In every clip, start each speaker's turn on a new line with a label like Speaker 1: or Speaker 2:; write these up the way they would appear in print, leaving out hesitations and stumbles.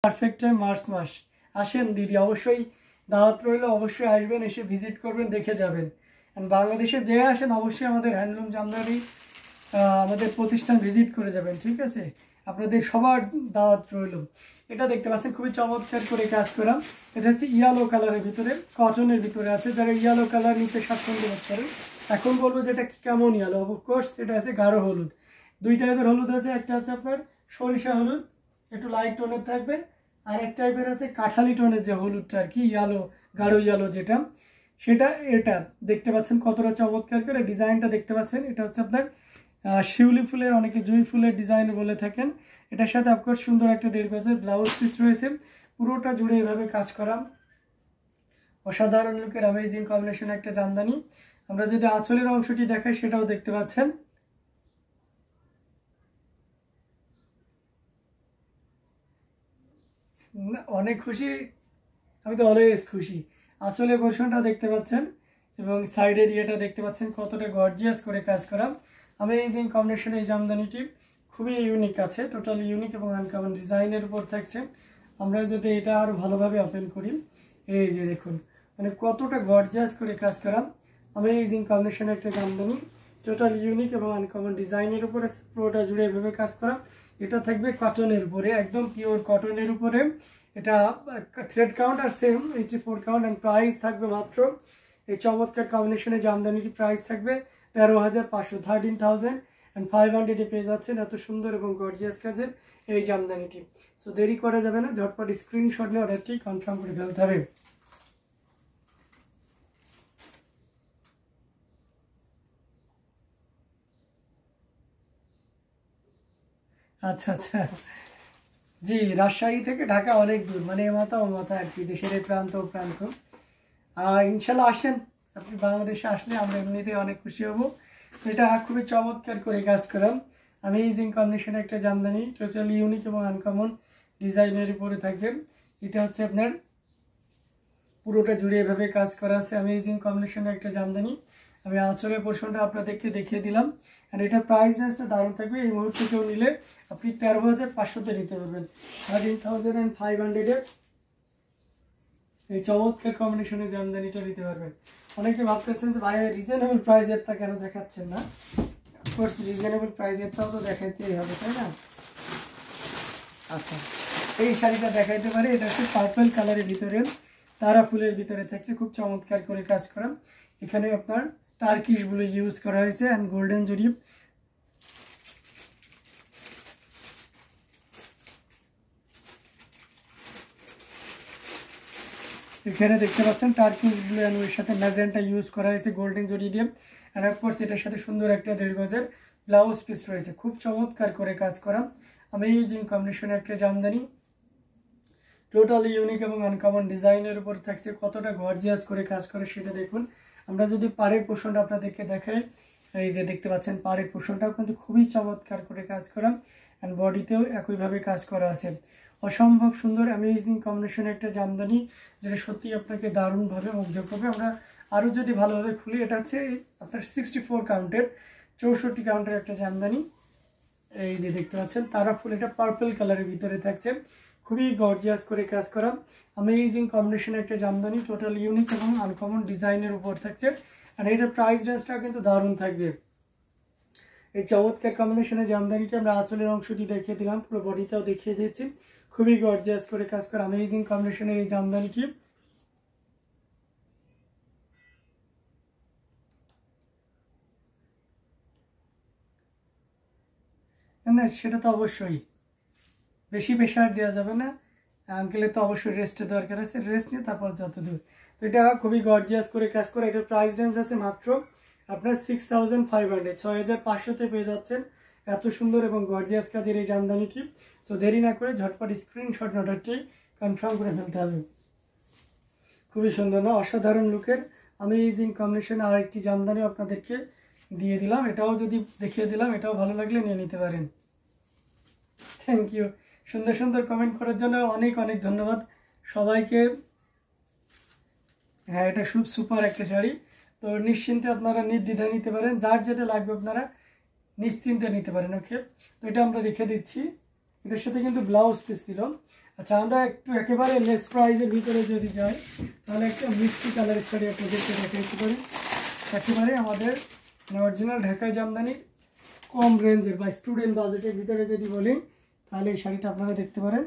Speaker 1: Perfect time March মাস। আসেন দিদি, অবশ্যই দাওয়াত রইল, অবশ্যই আসবেন, এসে ভিজিট করবেন, দেখে যাবেন। বাংলাদেশে যে আসেন অবশ্যই আমাদের হ্যান্ডলুম জামদানি আমাদের প্রতিষ্ঠান ভিজিট করে যাবেন, ঠিক আছে? আপনাদের সবার দাওয়াত রইল। এটা দেখতে পাচ্ছেন খুবই চমৎকার করে কাজ করা। এটা হচ্ছে ইয়েলো কালারের ভিতরে, কটনের ভিতরে আছে। যারা ইয়েলো কালার নিতে স্বাচ্ছন্দ্য বোধ করেন, এখন বলবো যে এটা কেমন ইয়েলো। অফকোর্স এটা আছে গাঢ় হলুদ। দুই টাইপের হলুদ আছে, একটা আছে আপনার সরিষা হলুদ, একটু লাইট টোনের থাকবে, আর এক টাইপের আছে কাঠালি টোনের যে হলুদটা আর কি, ইয়েলো, গাঢ় ইয়েলো যেটা, সেটা। এটা দেখতে পাচ্ছেন কতটা চমৎকার করে ডিজাইনটা দেখতে পাচ্ছেন। এটা হচ্ছে আপনার শিউলি ফুলের, অনেকে জুঁই ফুলের ডিজাইন বলে থাকেন। এটার সাথে অফকোর্স সুন্দর একটা 1.5 গজের ব্লাউজ পিস রয়েছে, পুরোটা জুড়ে এভাবে কাজ করা। অসাধারণ লুকের অ্যামেজিং কম্বিনেশন একটা জামদানি। আমরা যদি আঁচলের অংশটি দেখাই সেটাও দেখতে পাচ্ছেন। অনেক খুশি, আমি তো অলওয়েজ খুশি। আঁচলের পোর্শনটা দেখতে পাচ্ছেন এবং সাইডের ইয়েটা দেখতে পাচ্ছেন কতটা গর্জিয়াস করে কাজ করা। অ্যামেজিং কম্বিনেশন এই জামদানিটি খুবই ইউনিক আছে, টোটালি ইউনিক এবং আনকমন ডিজাইনের উপর থাকছে। আমরা যদি এটা আরও ভালোভাবে ওপেন করি, এই যে দেখুন মানে কতটা গর্জিয়াস করে কাজ করা। অ্যামেজিং কম্বিনেশন একটা জামদানি, টোটাল ইউনিক এবং আনকমন ডিজাইনের উপরে পুরোটা জুড়ে এভাবে কাজ করা। এটা থাকবে কটনের উপরে, একদম পিওর কটনের উপরে। এটা থ্রেড কাউন্ট আর সেম 84 কাউন্ট, অ্যান্ড প্রাইস থাকবে মাত্র, এই চমৎকার কম্বিনেশনে জামদানিটি প্রাইস থাকবে 13,500, 13,500 পেয়ে যাচ্ছেন এত সুন্দর এবং গর্জিয়াস কাজের এই জামদানিটি। সো দেরি করা যাবে না, ঝটপট স্ক্রিনশট নিয়ে অর্ডারটি কনফার্ম করে ফেলতে হবে। আচ্ছা আচ্ছা, জি, রাজশাহী থেকে ঢাকা অনেক দূর, মানে এ মাথা ও মাথা আর কি, দেশের এই প্রান্ত ও প্রান্ত। ইনশাল্লাহ আসেন, আপনি বাংলাদেশে আসলে আমরা এমনিতেই অনেক খুশি হব। এটা খুবই চমৎকার করে কাজ করাম, অ্যামেজিং কম্বিনেশন একটা জামদানি, টোটালি ইউনিক এবং আনকমন ডিজাইনের উপরে থাকবে। এটা হচ্ছে আপনার পুরোটা জুড়ে এভাবে কাজ করা আছে, অ্যামেজিং কম্বিনেশনের একটা জামদানি। আমি আঁচলের পোর্শনটা আপনাদেরকে দেখিয়ে দিলাম। আর এটার প্রাইস রেঞ্জটা দারুণ থাকবে। এই মুহূর্তে কেউ নিলে আপনি 13,500 নিতে পারবেন, 13,500 এই চমৎকার কম্বিনেশনের জামদানিটা নিতে পারবেন। অনেকে ভাবতেছেন যে ভাই রিজনেবল প্রাইজেরটা কেন দেখাচ্ছেন না। অফকোর্স রিজনেবল প্রাইজেরটাও তো দেখাইতেই হবে, তাই না? আচ্ছা, এই শাড়িটা দেখাইতে পারি। এটা হচ্ছে পার্পল কালারের ভিতরে, তারা ফুলের ভিতরে থাকছে, খুব চমৎকার করে কাজ করা। এখানে আপনার টার্কিশ ব্লু ইউজ করা হয়েছে অ্যান্ড গোল্ডেন জরি। এখানে দেখতে পাচ্ছেন টার্কিশ ব্লু অ্যান্ড ওর সাথে ম্যাজেন্টা ইউজ করা হয়েছে গোল্ডেন জরি দিয়ে। অ্যান্ড অফকোর্স এটার সাথে সুন্দর একটা 1.5 গজের ব্লাউজ পিস রয়েছে, খুব চমৎকার করে কাজ করা। অ্যামেজিং কম্বিনেশন একটা জামদানি, টোটালি ইউনিক এবং আনকমন ডিজাইনের উপর থাকছে। কতটা গর্জিয়াস করে কাজ করে সেটা দেখুন। আমরা যদি পাড়ের পোর্শনটা আপনাদেরকে দেখাই, এই যে দেখতে পাচ্ছেন পাড়ের পোর্শনটাও কিন্তু খুবই চমৎকার করে কাজ করা, অ্যান্ড বডিতেও একইভাবে কাজ করা আছে। অসম্ভব সুন্দর অ্যামেজিং কম্বিনেশন একটা জামদানি, যেটা সত্যি আপনাকে দারুণভাবে মুগ্ধ করবে। আমরা আরও যদি ভালোভাবে খুলি, এটা হচ্ছে আপনার 64 কাউন্টের, 64 কাউন্টের একটা জামদানি। এই যে দেখতে পাচ্ছেন তারা ফুল, এটা পার্পল কালারের ভিতরে থাকছে, খুবই গর্জিয়াস করে কাজ করা। অ্যামেজিং কম্বিনেশন একটা জামদানি, টোটাল ইউনিক এবং আনকমন ডিজাইনের উপর থাকছে। আর এটার প্রাইস রেঞ্জটা কিন্তু দারুণ থাকবে। এই চমৎকার কম্বিনেশনের জামদানিটা আমরা আঁচলের অংশটি দেখিয়ে দিলাম, পুরো বডিটাও দেখিয়ে দিয়েছি। খুবই গর্জিয়াস করে কাজ করা অ্যামেজিং কম্বিনেশনের এই জামদানিটি। না সেটা তো অবশ্যই, বেশি প্রেশার দেওয়া যাবে না। আঙ্কেলের তো অবশ্যই রেস্টের দরকার আছে, রেস্ট নিয়ে তারপর যত দূর। তো এটা খুবই গর্জিয়াস করে কাজ করে। এটার প্রাইস রেঞ্জ আছে মাত্র আপনার 6,500, 6,500-তে পেয়ে যাচ্ছেন এত সুন্দর এবং গর্জিয়াস কাজের এই জামদানিটি। সো দেরি না করে ঝটপট স্ক্রিনশট অর্ডারটি কনফার্ম করে ফেলতে হবে। খুবই সুন্দর না, অসাধারণ লুকের অ্যামেজিং কম্বিনেশন আর একটি জামদানি আপনাদেরকে দিয়ে দিলাম। এটাও যদি দেখিয়ে দিলাম, এটাও ভালো লাগলে নিয়ে নিতে পারেন। থ্যাংক ইউ, সুন্দর সুন্দর কমেন্ট করার জন্য অনেক অনেক ধন্যবাদ সবাইকে। হ্যাঁ, এটা সুপার একটা শাড়ি, তো নিশ্চিন্তে আপনারা নির্দ্বিধায় নিতে পারেন, যার যেটা লাগবে আপনারা নিশ্চিন্তে নিতে পারেন। ওকে, তো এটা আমরা রেখে দিচ্ছি। এটার সাথে কিন্তু ব্লাউজ পিস দিল, আচ্ছা, আমরা একটু একেবারে লেস প্রাইজের ভিতরে যদি যাই তাহলে একটা মিষ্টি কালারের শাড়ি আপনাদেরকে দেখাইতে পারি। একেবারে আমাদের অরিজিনাল ঢাকাই জামদানি কম রেঞ্জের বা স্টুডেন্ট বাজেটের ভিতরে যদি বলি তাহলে এই শাড়িটা আপনারা দেখতে পারেন।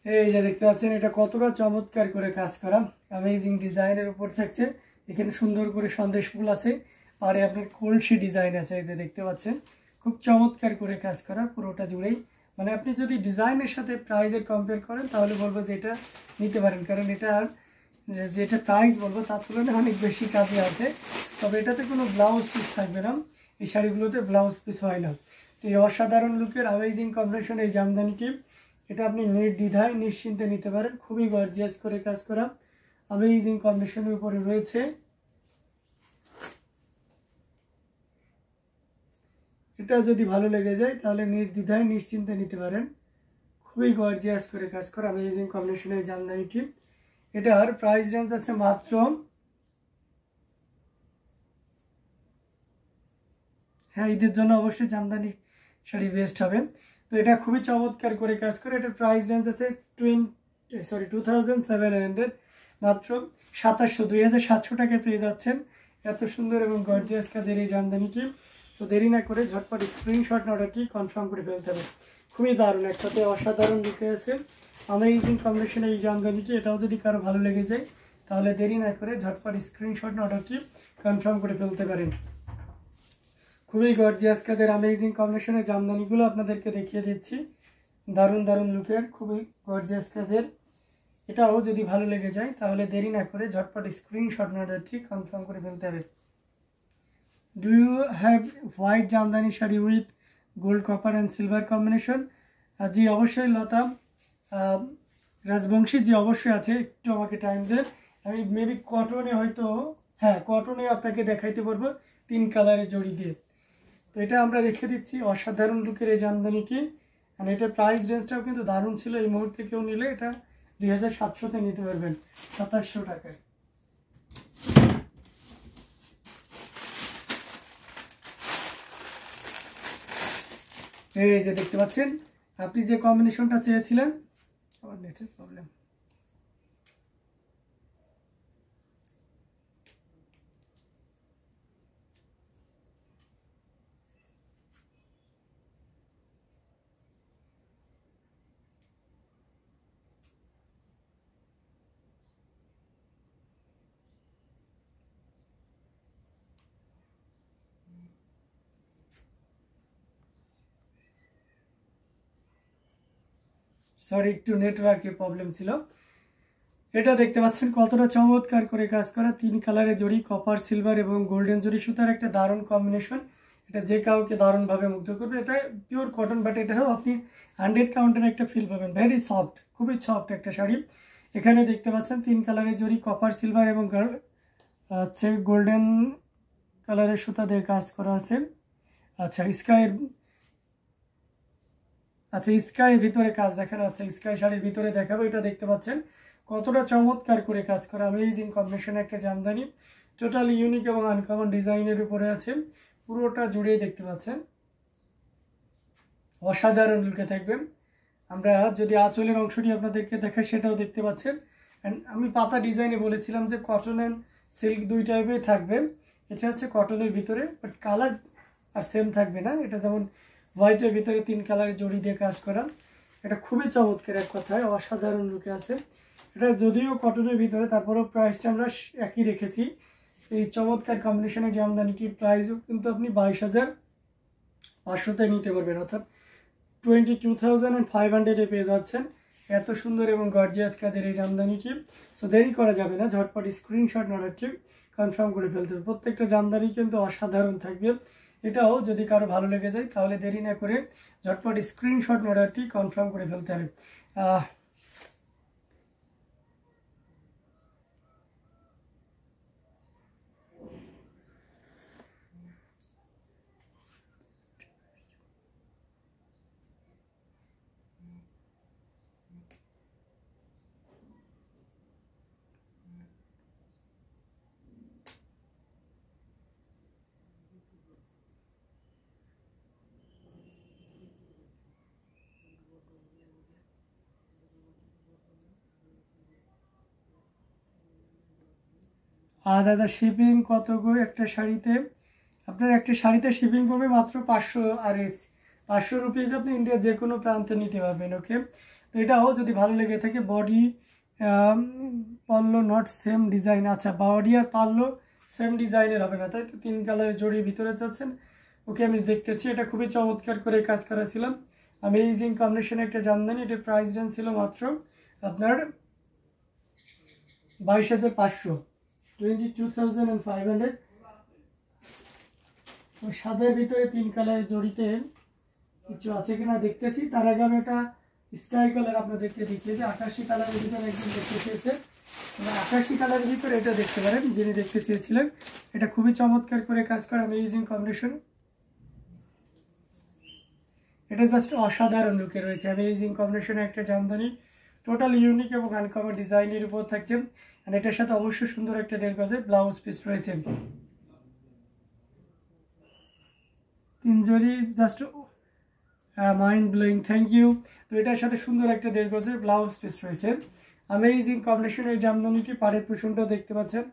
Speaker 1: এই যে দেখতে পাচ্ছেন, এটা কতটা চমৎকার করে কাজ করা, অ্যামেজিং ডিজাইনের উপর থাকছে। এখানে সুন্দর করে সন্দেশ ফুল আছে, আর আপনার কলসি ডিজাইন আছে, এই যে দেখতে পাচ্ছেন খুব চমৎকার করে কাজ করা পুরোটা জুড়েই। মানে আপনি যদি ডিজাইনের সাথে প্রাইজের কম্পেয়ার করেন তাহলে বলবো যে এটা নিতে পারেন, কারণ এটা যেটা প্রাইস বলবো তার তুলনায় অনেক বেশি কাজে আছে। তবে এটাতে কোনো ব্লাউজ পিস থাকবে না, এই শাড়িগুলোতে ব্লাউজ পিস হয় না। তো এই অসাধারণ লুকের অ্যামেজিং কম্বিনেশন এই জামদানিটি, এটা আপনি নির্দ্বিধায় নিশ্চিন্তে নিতে পারেন। খুবই গর্জিয়াস করে কাজ করা অ্যামেজিং কম্বিনেশনের উপরে রয়েছে। এটা যদি ভালো লেগে যায় তাহলে নির্দ্বিধায় নিশ্চিন্তে নিতে পারেন। খুবই গর্জিয়াস করে কাজ করা অ্যামেজিং কম্বিনেশনের জামদানিটি। এটার প্রাইস রেঞ্জ আছে মাত্র, হ্যাঁ ঈদের জন্য অবশ্যই জামদানি শাড়ি বেস্ট হবে। তো এটা খুবই চমৎকার করে কাজ করে। এটার প্রাইস রেঞ্জ আছে 2700, মাত্র 2700 টাকায় পেয়ে যাচ্ছেন এত সুন্দর এবং গর্জিয়াস কাজের এই জামদানিটি। সো দেরি না করে ঝটপট স্ক্রিনশট অর্ডারটি কনফার্ম করে ফেলতে হবে। খুবই দারুণ, একটাতে অসাধারণ দিতে আছে অ্যামেজিং কম্বিনেশন এই জামদানিটি। এটাও যদি কারো ভালো লেগে যায় তাহলে দেরি না করে ঝটপট স্ক্রিনশট অর্ডারটি কনফার্ম করে ফেলতে পারেন। খুবই গর্জিয়াস কাজের অ্যামেজিং কম্বিনেশনের জামদানিগুলো আপনাদেরকে দেখিয়ে দিচ্ছি, দারুণ দারুণ লুকের, খুবই গর্জিয়াস কাজের। এটাও যদি ভালো লেগে যায় তাহলে দেরি না করে ঝটপট স্ক্রিনশট অর্ডারটি কনফার্ম করে ফেলতে হবে। Do you have white Jamdani sari with gold copper and silver combination? জি অবশ্যই লতা রাজবংশী, জি অবশ্যই আছে। একটু আমাকে টাইম দেন, আমি মেবি কটনে হয়তো, হ্যাঁ কটনে আপনাকে দেখাইতে পারবো 3 কালারের জড়ি দিয়ে। তো এটা আমরা রেখে দিচ্ছি অসাধারণ লুকের এই জামদানিটি। আর এটার প্রাইস রেঞ্জটাও কিন্তু দারুণ ছিল। এই মুহূর্তে কেউ নিলে এটা 2700-তে নিতে পারবেন, 2700 টাকায়। এই যে দেখতে পাচ্ছেন, আপনি যে কম্বিনেশনটা চেয়েছিলেন, আমার নেটের প্রবলেম, সরি একটু নেটওয়ার্কের প্রবলেম ছিল। এটা দেখতে পাচ্ছেন কতটা চমৎকার করে কাজ করা, 3 কালারের জড়ি, কপার সিলভার এবং গোল্ডেন জড়ি সুতার একটা দারুণ কম্বিনেশন। এটা যে কাউকে দারুণভাবে মুগ্ধ করবে। এটা পিওর কটন, বাট এটাও আপনি 100 কাউন্টের একটা ফিল পাবেন। ভেরি সফট, খুবই সফট একটা শাড়ি। এখানে দেখতে পাচ্ছেন 3 কালারের জড়ি, কপার সিলভার এবং হচ্ছে গোল্ডেন কালারের সুতা দিয়ে কাজ করা আছে। আচ্ছা স্কাইয়ের ভিতরে কাজ দেখানো আছে, স্কাই শাড়ির ভিতরে দেখাবো। এটা দেখতে পাচ্ছেন কতটা চমৎকার করে কাজ করা অ্যামেজিং কম্বিনেশন একটা জামদানি, টোটালি ইউনিক এবং আনকমন ডিজাইনের উপরে আছে। পুরোটা জুড়েই দেখতে পাচ্ছেন অসাধারণ লুকে থাকবে। আমরা যদি আঁচলের অংশটি আপনাদেরকে দেখাই সেটাও দেখতে পাচ্ছেন। অ্যান্ড আমি পাতা ডিজাইনে বলেছিলাম যে কটন অ্যান্ড সিল্ক দুই টাইপের থাকবে। এটা হচ্ছে কটনের ভিতরে, বাট কালার আর সেম থাকবে না। এটা যেমন হোয়াইটের ভিতরে 3 কালারের জড়ি দিয়ে কাজ করা, এটা খুবই চমৎকার, এক কথায় অসাধারণ লুকে আছে। এটা যদিও কটনের ভিতরে, তারপরেও প্রাইসটা আমরা একই রেখেছি। এই চমৎকার কম্বিনেশনের জামদানিটির প্রাইসও কিন্তু আপনি 22,500-তে নিতে পারবেন, অর্থাৎ 22,500-এ পেয়ে যাচ্ছেন এত সুন্দর এবং গর্জিয়াস কাজের এই জামদানিটি। সো দেরি করা যাবে না, ঝটপট স্ক্রিনশট অর্ডারটি কনফার্ম করে ফেলতে হবে। প্রত্যেকটা জামদানি কিন্তু অসাধারণ থাকবে। এটাও যদি কারো ভালো লেগে যায় তাহলে দেরি না করে ঝটপট স্ক্রিনশট অর্ডারটি কনফার্ম করে ফেলতে হবে। আর দাদা শিপিং কত গো একটা শাড়িতে? আপনার একটা শাড়িতে শিপিং পড়বে মাত্র 500 RS, 500 রুপিজ। আপনি ইন্ডিয়ার যে কোনো প্রান্তে নিতে পারবেন। ওকে, তো এটাও যদি ভালো লেগে থাকে, বডি পাল্লো নট সেম ডিজাইন। আচ্ছা, বডি আর পাল্লো সেম ডিজাইনের হবে না, তাই তো? 3 কালারের জড়িয়ে ভিতরে চাচ্ছেন। ওকে, আমি দেখতেছি। এটা খুবই চমৎকার করে কাজ করেছিলাম। অ্যামেজিং কম্বিনেশনে একটা জামদানি। এটার প্রাইস রেঞ্জ ছিল মাত্র আপনার 22,500, 22,500। সাদার ভিতরে 3 কালারের জড়িতে কিছু আছে কিনা দেখতেছি। তার আগে আমি একটা স্কাই কালার আপনাদেরকে দেখিয়েছি। আকাশি কালারের ভিতরে একদম দেখতে চেয়েছে, আকাশি কালারের ভিতরে এটা দেখতে পারেন যিনি দেখতে চেয়েছিলেন। এটা খুবই চমৎকার করে কাজ করা, অ্যামেজিং কম্বিনেশন। এটা জাস্ট অসাধারণ লুকে রয়েছে, অ্যামেজিং কম্বিনেশনে একটা জামদানি। টোটাল ইউনিক এবং আনকমন ডিজাইনের উপর থাকছে। আর এটার সাথে অবশ্যই সুন্দর একটা 1.5 গজের ব্লাউজ পিস রয়েছে। 3 zari just mind blowing, thank you. তো এটার সাথে সুন্দর একটা 1.5 গজের ব্লাউজ পিস রয়েছে। অ্যামেজিং কম্বিনেশনের এই জামদানিটি পাড়ের পোষণটাও দেখতে পাচ্ছেন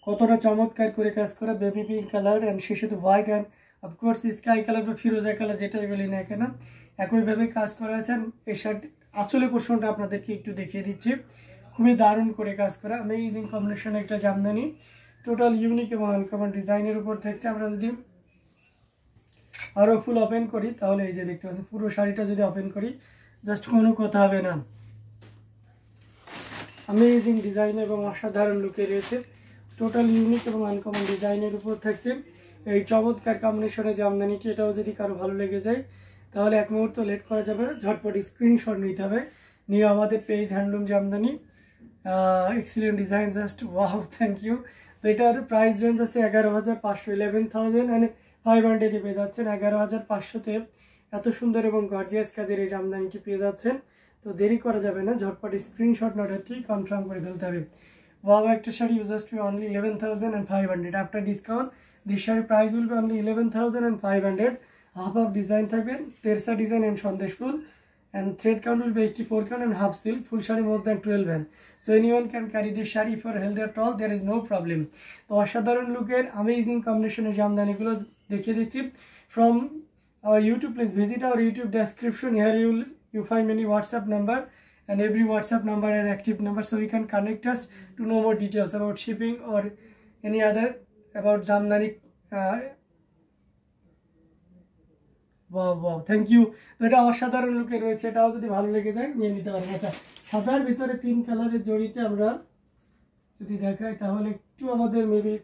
Speaker 1: কতটা চমৎকার করে কাজ করা। বেবি পিঙ্ক কালার অ্যান্ড সে সাথে white and of course sky colour বা ফিরোজা কালার, যেটাই বলি না কেন, একইভাবে কাজ করা আছে। এই শার্ট আঁচলের পোর্শনটা আপনাদেরকে একটু দেখিয়ে দিচ্ছি। খুবই দারুণ করে কাজ করা, অ্যামেজিং কম্বিনেশন একটা জামদানি। টোটাল ইউনিক এবং আনকমন ডিজাইনের উপর থাকছে। আমরা যদি আরও ফুল ওপেন করি তাহলে এই যে দেখতে পাচ্ছেন, পুরো শাড়িটা যদি ওপেন করি জাস্ট কোনো কথা হবে না। অ্যামেজিং ডিজাইন এবং অসাধারণ লুকে রয়েছে। টোটাল ইউনিক এবং আনকমন ডিজাইনের উপর থাকছে এই চমৎকার কম্বিনেশনের জামদানিটি। এটাও যদি কারো ভালো লেগে যায় তাহলে এক মুহূর্ত লেট করা যাবে না, ঝটপট স্ক্রিনশট নিতে হবে, নিয়ে আমাদের page handloom jamdani. Excellent design, just wow, thank you. তো এটার প্রাইস রেঞ্জ আছে 11,500, 11,500 পেয়ে যাচ্ছেন। 11,500-তে এত সুন্দর এবং গর্জিয়াস কাজের এই জামদানিটি পেয়ে যাচ্ছেন। তো দেরি করা যাবে না, ঝটপট স্ক্রিনশট নোটটি কনফার্ম করে ফেলতে হবে। ওয়াও, একটা sari just only 11,500 after discount. This sari price will be only 11,500। Half of design থাকবে, তেরসা ডিজাইন অ্যান্ড সন্দেশ ফুল, and thread count will be 84 count and half silk, full shari more than 12 band. So anyone can carry this shari for healthy at all, there is no problem. তো অসাধারণ লুকের amazing কম্বিনেশনের জামদানিগুলো দেখিয়ে দিচ্ছি from our YouTube. Please visit our YouTube description. Here you find many WhatsApp number, and every WhatsApp number an active number, so you can connect us to know more details about shipping or any other about jamdani. Wow wow, thank you. তো এটা অসাধারণ লুকে রয়েছে, এটাও যদি ভালো লেগে যায় নিয়ে নিতে পারেন। আচ্ছা, সাদার ভিতরে 3 কালারের জড়িতে আমরা যদি দেখাই তাহলে একটু আমাদের মেবি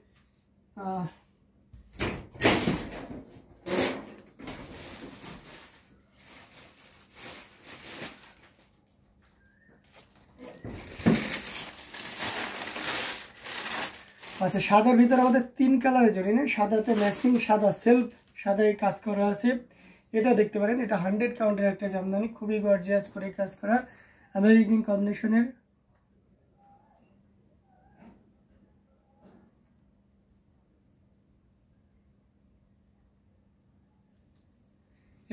Speaker 1: আচ্ছা, সাদার ভিতরে আমাদের 3 কালারের জড়ি না, সাদাতে ম্যাচিং সাদা সেলফ সাদায় কাজ করা আছে। এটা দেখতে পারেন, এটা 100 কাউন্টের একটা জামদানি, খুবই গর্জিয়াস করে কাজ করা, অ্যামেজিং কম্বিনেশনের।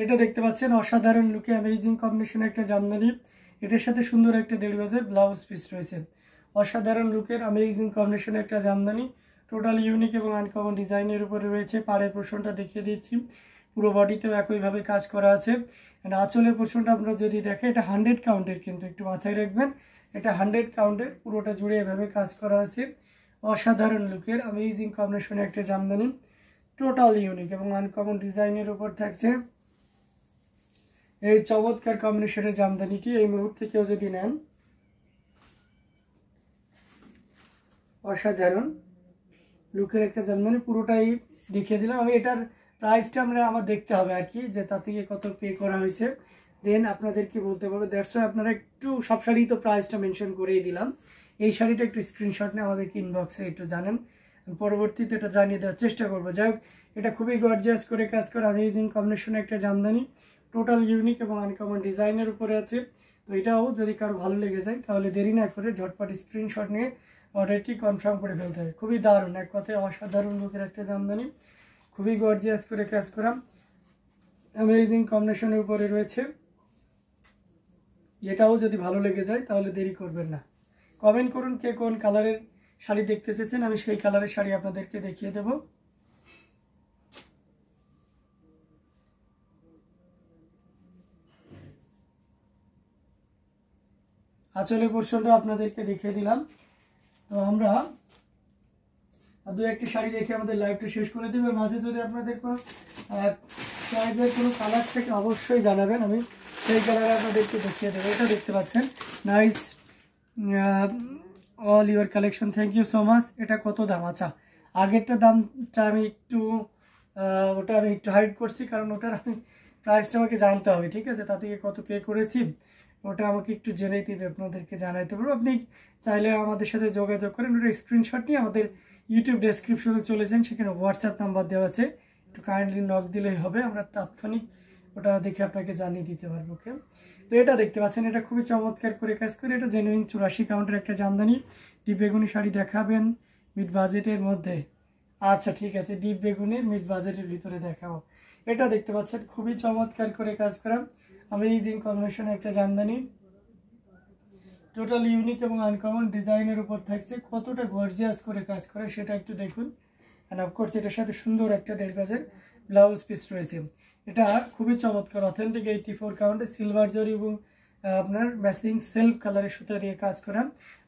Speaker 1: এটা দেখতে পাচ্ছেন অসাধারণ লুকে অ্যামেজিং কম্বিনেশনের একটা জামদানি। এটার সাথে সুন্দর একটা 1.5 গজের ব্লাউজ পিস রয়েছে। অসাধারণ লুকের অ্যামেজিং কম্বিনেশনের একটা জামদানি, টোটাল ইউনিক এবং আনকমন ডিজাইনের উপরে রয়েছে। পাড়ের পোর্শনটা দেখিয়ে দিচ্ছি, পুরো বডিতেও একইভাবে কাজ করা আছে। আঁচলের পোর্শনটা আমরা যদি দেখে, এটা 100 কাউন্টের, কিন্তু একটু মাথায় রাখবেন এটা 100 কাউন্টের, পুরোটা জুড়ে এভাবে কাজ করা আছে। অসাধারণ লুকের অ্যামেজিং কম্বিনেশনের একটা জামদানি, টোটাল ইউনিক এবং আনকমন ডিজাইনের উপর থাকছে এই চমৎকার কম্বিনেশনের জামদানিটি। এই মুহূর্তে কেউ যদি নেন, অসাধারণ লুকের একটা জামদানি, পুরোটাই দেখিয়ে দিলাম আমি। এটার প্রাইসটা আমার দেখতে হবে আর কি, যে তা থেকে কত পে করা হয়েছে, দেন আপনাদেরকে বলতে পারবো। দ্যাটস ওয়াই আপনারা একটু সব শাড়ি তো প্রাইসটা মেনশন করেই দিলাম। এই শাড়িটা একটু স্ক্রিনশট নিয়ে আমাদেরকে ইনবক্সে একটু জানেন, পরবর্তীতে এটা জানিয়ে দেওয়ার চেষ্টা করবো। যাই হোক, এটা খুবই গর্জিয়াস করে কাজ করা অ্যামেজিং কম্বিনেশনের একটা জামদানি, টোটাল ইউনিক এবং আনকমন ডিজাইনের উপরে আছে। তো এটাও যদি কারো ভালো লেগে যায় তাহলে দেরি না করে ঝটপট স্ক্রিনশট নিয়ে অর্ডারটি কনফার্ম করে ফেলতে হবে। খুবই দারুণ, এক কথায় অসাধারণ লুকের একটা জামদানি, খুবই গর্জিয়াস করে কাজ করা অ্যামেজিং কম্বিনেশনের উপরে রয়েছে। এটাও যদি ভালো লেগে যায় তাহলে দেরি করবেন না, কমেন্ট করুন কে কোন কালারের শাড়ি দেখতে চেয়েছেন, আমি সেই কালারের শাড়ি আপনাদেরকে দেখিয়ে দেব। আঁচলের পোর্শনটা আপনাদেরকে দেখিয়ে দিলাম। তো আমরা দু একটি শাড়ি দেখে আমাদের লাইভটা শেষ করে দেবে। মাঝে যদি আপনাদের কোনো চয়েসের কোনো কালার থেকে অবশ্যই জানাবেন, আমি সেই কালারে আপনাদেরকে দেখিয়ে দেবো। এটা দেখতে পাচ্ছেন, nice all your collection, thank you so much. এটা কত দাম? আচ্ছা, আগেরটা দামটা আমি একটু ওটা আমি একটু হাইড করছি, কারণ ওটার আমি প্রাইসটা আমাকে জানতে হবে, ঠিক আছে? তা থেকে কত পে করেছি ওটা আমাকে একটু জেনে দিবে, আপনাদেরকে জানাইতে পারবো। আপনি চাইলে আমাদের সাথে যোগাযোগ করেন, ওটা স্ক্রিনশট নিয়ে আমাদের ইউটিউব ডেসক্রিপশনে চলে যান, সেখানে হোয়াটসঅ্যাপ নাম্বার দেওয়া আছে, একটু কাইন্ডলি নক দিলেই হবে, আমরা তাৎক্ষণিক ওটা দেখে আপনাকে জানিয়ে দিতে পারবো। ওকে, তো এটা দেখতে পাচ্ছেন, এটা খুবই চমৎকার করে কাজ করে। এটা জেনুইন 84 কাউন্টের একটা জামদানি। ডিপ বেগুনি শাড়ি দেখাবেন মিড বাজেটের মধ্যে? আচ্ছা ঠিক আছে, ডিপ বেগুনির মিড বাজেটের ভিতরে দেখাবো। এটা দেখতে পাচ্ছেন, খুবই চমৎকার করে কাজ করা অ্যামেজিং কম্বিনেশন একটা জামদানি, টোটাল ইউনিক এবং আনকমন ডিজাইনের উপর থাকছে। কতটা গর্জিয়াস করে কাজ করে সেটা একটু দেখুন। অ্যান্ড অফকোর্স এটার সাথে সুন্দর একটা 1.5 গজের ব্লাউজ পিস রয়েছে। এটা খুবই চমৎকার, অথেন্টিক 84 কাউন্টে সিলভার জরি এবং আপনার ম্যাচিং সেলফ কালারের সুতা দিয়ে কাজ করা।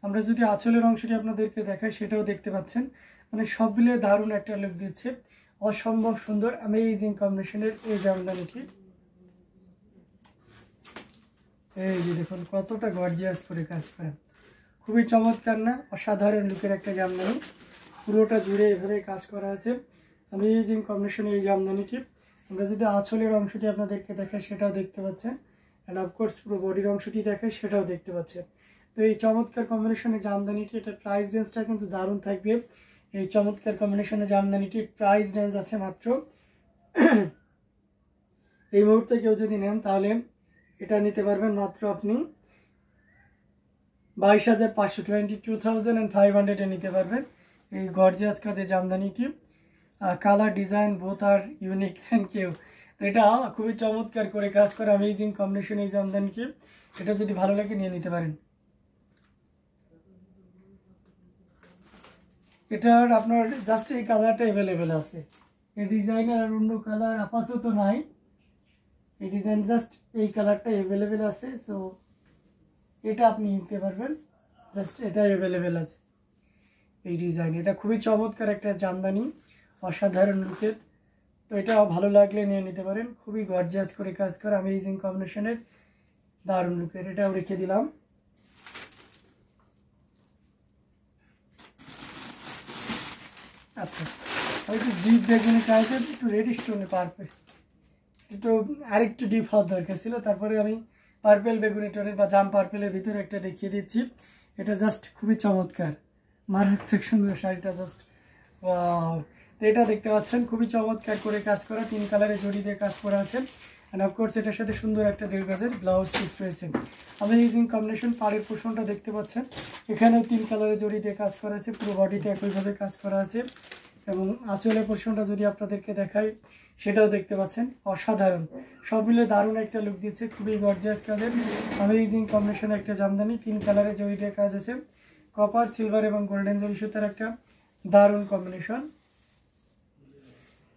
Speaker 1: আমরা যদি আঁচলের অংশটি আপনাদেরকে দেখাই, সেটাও দেখতে পাচ্ছেন, মানে সব মিলিয়ে দারুণ একটা লুক দিচ্ছে, অসম্ভব সুন্দর অ্যামেজিং কম্বিনেশনের এই জামদানিটি। এই যে দেখুন কতটা গর্জিয়াস করে কাজ করা, খুবই চমৎকার না? অসাধারণ লুকের একটা জামদানি, পুরোটা জুড়ে এভাবে কাজ করা আছে অ্যামেজিং কম্বিনেশনের এই জামদানিটি। আমরা যদি আঁচলের অংশটি আপনাদেরকে দেখাই, সেটাও দেখতে পাচ্ছেন, অ্যান্ড অফকোর্স পুরো বডির অংশটি দেখাই, সেটাও দেখতে পাচ্ছেন। তো এই চমৎকার কম্বিনেশনের জামদানিটি, এটার প্রাইস রেঞ্জটা কিন্তু দারুণ থাকবে। এই চমৎকার কম্বিনেশনের জামদানিটির প্রাইস রেঞ্জ আছে মাত্র এই মুহূর্তে কেউ যদি নেন তাহলে এটা নিতে পারবেন মাত্র আপনি 22,500, 22,500 নিতে পারবেন এই গর্জিয়াস কাজের জামদানিটি। Colour design both are unique, thank you. তো এটা খুবই চমৎকার করে কাজ করে অ্যামেজিং কম্বিনেশন এই জামদানিটি। এটা যদি ভালো লাগে নিয়ে নিতে পারেন। এটার আপনার জাস্ট এই কালারটা অ্যাভেলেবেল আছে, এই ডিজাইনের আর অন্য কালার আপাতত নাই, এই ডিজাইন জাস্ট এই কালারটা অ্যাভেলেবেল আছে। সো এটা আপনি নিতে পারবেন, জাস্ট এটা অ্যাভেলেবেল আছে এই ডিজাইন। এটা খুবই চমৎকার একটা জামদানি, অসাধারণ লুকের। তো এটাও ভালো লাগলে নিয়ে নিতে পারেন, খুবই গর্জিয়াস করে কাজ করে অ্যামেজিং কম্বিনেশনের দারুণ লুকের। এটাও রেখে দিলাম। আচ্ছা, একটু ডিপ বেগুনি চাইছেন, একটু রেড স্টোনে পার্পেল, একটু আরেকটু ডিপ হওয়ার দরকার ছিল, তারপরে আমি পার্পেল বেগুনি টোনের বা জাম পার্পেলের ভিতরে একটা দেখিয়ে দিচ্ছি। এটা জাস্ট খুবই চমৎকার, মারাত্মক সুন্দর শাড়িটা, জাস্ট ওয়াও। তো এটা দেখতে পাচ্ছেন, খুবই চমৎকার করে কাজ করা, 3 কালারে জড়ি দিয়ে কাজ করা আছে। অ্যান্ড অফকোর্স এটার সাথে সুন্দর একটা 1.5 গজের ব্লাউজ পিস রয়েছে। Amazing combination. পাড়ের পোর্শনটা দেখতে পাচ্ছেন, এখানেও 3 কালারে জড়ি দিয়ে কাজ করা আছে, পুরো বডিতে একইভাবে কাজ করা আছে। এবং আঁচলের পোর্শনটা যদি আপনাদেরকে দেখাই, সেটাও দেখতে পাচ্ছেন, অসাধারণ, সব মিলে দারুণ একটা লুক দিচ্ছে, খুবই গর্জিয়াস কাজের অ্যামেজিং কম্বিনেশন একটা জামদানি। 3 কালারে জড়ি দিয়ে কাজ আছে, কপার, সিলভার এবং গোল্ডেন জরি সুতার একটা দারুণ কম্বিনেশন।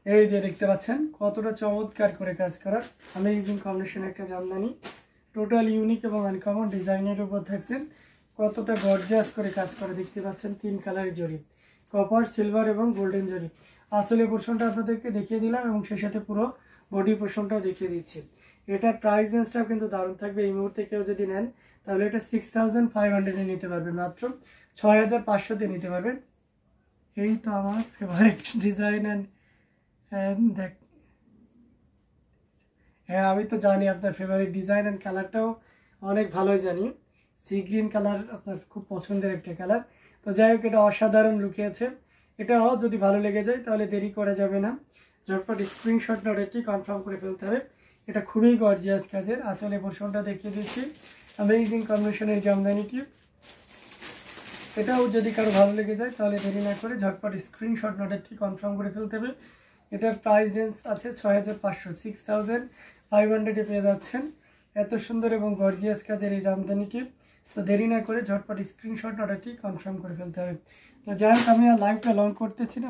Speaker 1: এই যে দেখতে পাচ্ছেন কতটা চমৎকার করে কাজ করা অ্যামেজিং কম্বিনেশন একটা জামদানি, টোটাল ইউনিক এবং আনকমন ডিজাইনের উপর থাকছেন, কতটা গর্জিয়াস করে কাজ করা দেখতে পাচ্ছেন। 3 কালারের জড়ি, কপার, সিলভার এবং গোল্ডেন জরি। আঁচলের পোর্শনটা আপনাদেরকে দেখিয়ে দিলাম এবং সেই সাথে পুরো বডি পোর্শনটাও দেখিয়ে দিচ্ছি। এটার প্রাইস রেঞ্জটাও কিন্তু দারুণ থাকবে। এই মুহূর্তে কেউ যদি নেন তাহলে এটা 6,500 নিতে পারবেন, মাত্র 6,500 নিতে পারবেন। এই তো আমার ফেভারিট ডিজাইন। অ্যান্ড দেখ, হ্যাঁ আমি তো জানি আপনার ফেভারিট ডিজাইন অ্যান্ড কালারটাও অনেক ভালোই জানি, সি গ্রিন কালার আপনার খুব পছন্দের একটা কালার। তো যাই হোক, এটা অসাধারণ লুকে আছে। এটাও যদি ভালো লেগে যায় তাহলে দেরি করা যাবে না, ঝটপট স্ক্রিনশট নোটটি কনফার্ম করে ফেলতে হবে। এটা খুবই গর্জিয়াস কাজের। আঁচলে পোর্শনটা দেখিয়ে দিচ্ছি, অ্যামেজিং কম্বিনেশনের জামদানিটি। এটাও যদি কারো ভালো লেগে যায় তাহলে দেরি না করে ঝটপট স্ক্রিনশট নোটটি কনফার্ম করে ফেলতে হবে। এটার প্রাইস রেঞ্জ আছে 6,500, 6,500 পেয়ে যাচ্ছেন। এত সুন্দর এবং গর্জিয়াস কাজের এই জামদানিটি সো দেরি না করে ঝটপট স্ক্রিনশট অর্ডারটি কনফার্ম করে ফেলতে হবে। তো যাই হোক, আমি আর লাইভটা লং করতেছি না।